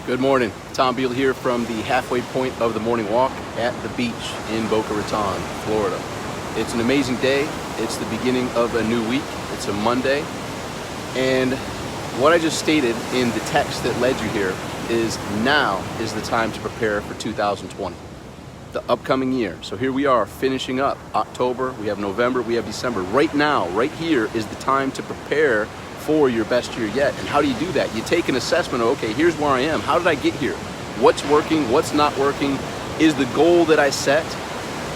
Good morning. Tom Beal here from the halfway point of the morning walk at the beach in Boca Raton, Florida. It's an amazing day. It's the beginning of a new week. It's a Monday. And what I just stated in the text that led you here is now is the time to prepare for 2020, the upcoming year. So here we are finishing up October. We have November, we have December. Right now, right here is the time to prepare for your best year yet. And how do you do that? You take an assessment of, okay, here's where I am. How did I get here? What's working? What's not working? Is the goal that I set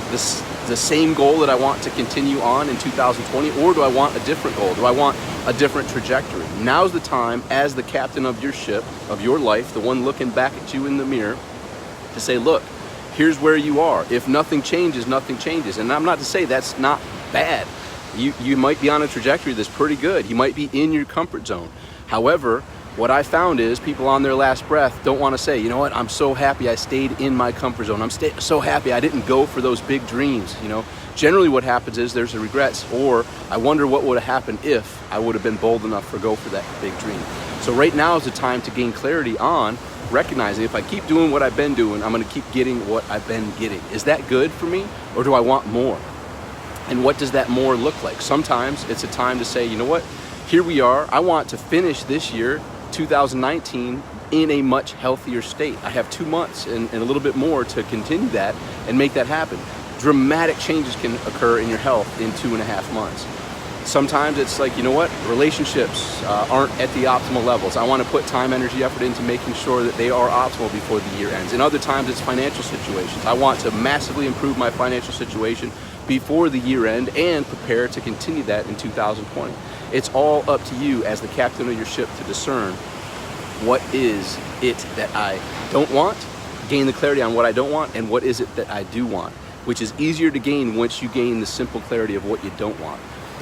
the same goal that I want to continue on in 2020? Or do I want a different goal? Do I want a different trajectory? Now's the time, as the captain of your ship, of your life, the one looking back at you in the mirror, to say, look, here's where you are. If nothing changes, nothing changes. And I'm not to say that's not bad. You might be on a trajectory that's pretty good. You might be in your comfort zone. However, what I found is people on their last breath don't want to say, you know what, I'm so happy I stayed in my comfort zone. I'm so happy I didn't go for those big dreams. You know, generally what happens is there's a regrets, or I wonder what would have happened if I would have been bold enough to go for that big dream. So right now is the time to gain clarity on recognizing if I keep doing what I've been doing, I'm going to keep getting what I've been getting. Is that good for me, or do I want more? And what does that more look like? Sometimes it's a time to say, you know what, here we are. I want to finish this year, 2019, in a much healthier state. I have 2 months and a little bit more to continue that and make that happen. Dramatic changes can occur in your health in 2.5 months. Sometimes it's like, you know what, relationships aren't at the optimal levels. I want to put time, energy, effort into making sure that they are optimal before the year ends. And other times it's financial situations. I want to massively improve my financial situation before the year end and prepare to continue that in 2020. It's all up to you as the captain of your ship to discern what is it that I don't want, gain the clarity on what I don't want, and what is it that I do want, which is easier to gain once you gain the simple clarity of what you don't want.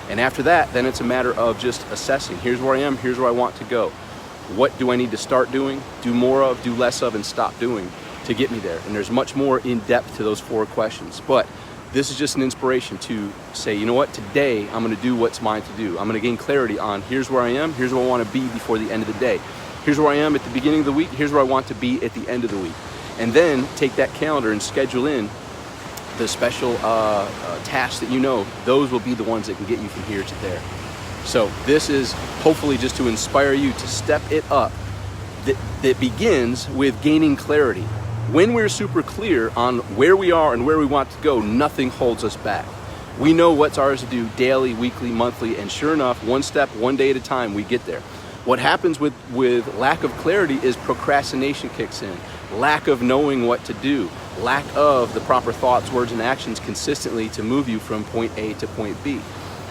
And after that, then it's a matter of just assessing. Here's where I am, here's where I want to go. What do I need to start doing, do more of, do less of, and stop doing to get me there? And there's much more in depth to those 4 questions. But this is just an inspiration to say, you know what, today I'm going to do what's mine to do. I'm going to gain clarity on here's where I am, here's where I want to be before the end of the day. Here's where I am at the beginning of the week, here's where I want to be at the end of the week. And then take that calendar and schedule in the special tasks that you know, those will be the ones that can get you from here to there. So this is hopefully just to inspire you to step it up. That begins with gaining clarity. When we're super clear on where we are and where we want to go, nothing holds us back. We know what's ours to do daily, weekly, monthly, and sure enough, one step, one day at a time, we get there. What happens with lack of clarity is procrastination kicks in. Lack of knowing what to do. Lack of the proper thoughts, words, and actions consistently to move you from point A to point B.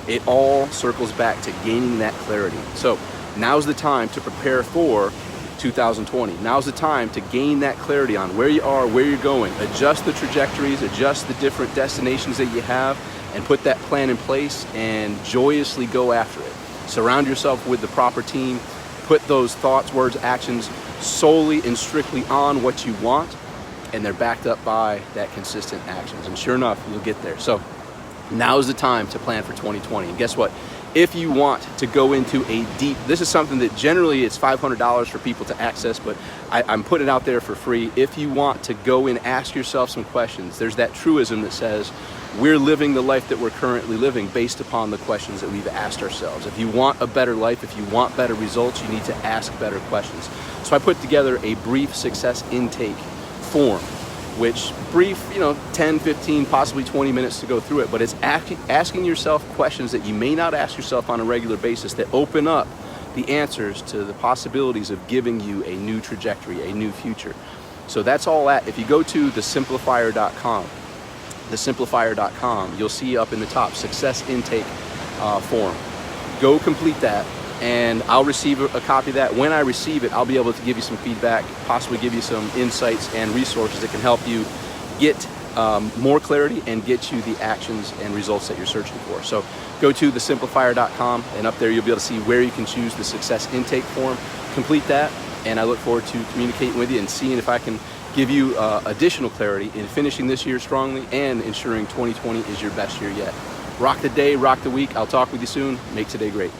It all circles back to gaining that clarity. So now's the time to prepare for 2020. Now's the time to gain that clarity on where you are, where you're going. Adjust the trajectories, adjust the different destinations that you have, and put that plan in place and joyously go after it. Surround yourself with the proper team. Put those thoughts, words, actions solely and strictly on what you want, and they're backed up by that consistent actions. And sure enough, you'll get there. So now's the time to plan for 2020. And guess what? If you want to go into a deep, this is something that generally it's $500 for people to access, but I'm putting it out there for free. If you want to go and ask yourself some questions, there's that truism that says we're living the life that we're currently living based upon the questions that we've asked ourselves. If you want a better life, if you want better results, you need to ask better questions. So I put together a brief success intake form, which brief, 10, 15, possibly 20 minutes to go through it, but it's asking yourself questions that you may not ask yourself on a regular basis that open up the answers to the possibilities of giving you a new trajectory, a new future. So that's all at, if you go to thesimplifier.com, you'll see up in the top, success intake form. Go complete that, and I'll receive a copy of that. When I receive it, I'll be able to give you some feedback, possibly give you some insights and resources that can help you get more clarity and get you the actions and results that you're searching for. So go to thesimplifier.com, and up there you'll be able to see where you can choose the success intake form. Complete that, and I look forward to communicating with you and seeing if I can give you additional clarity in finishing this year strongly and ensuring 2020 is your best year yet. Rock the day, rock the week. I'll talk with you soon. Make today great.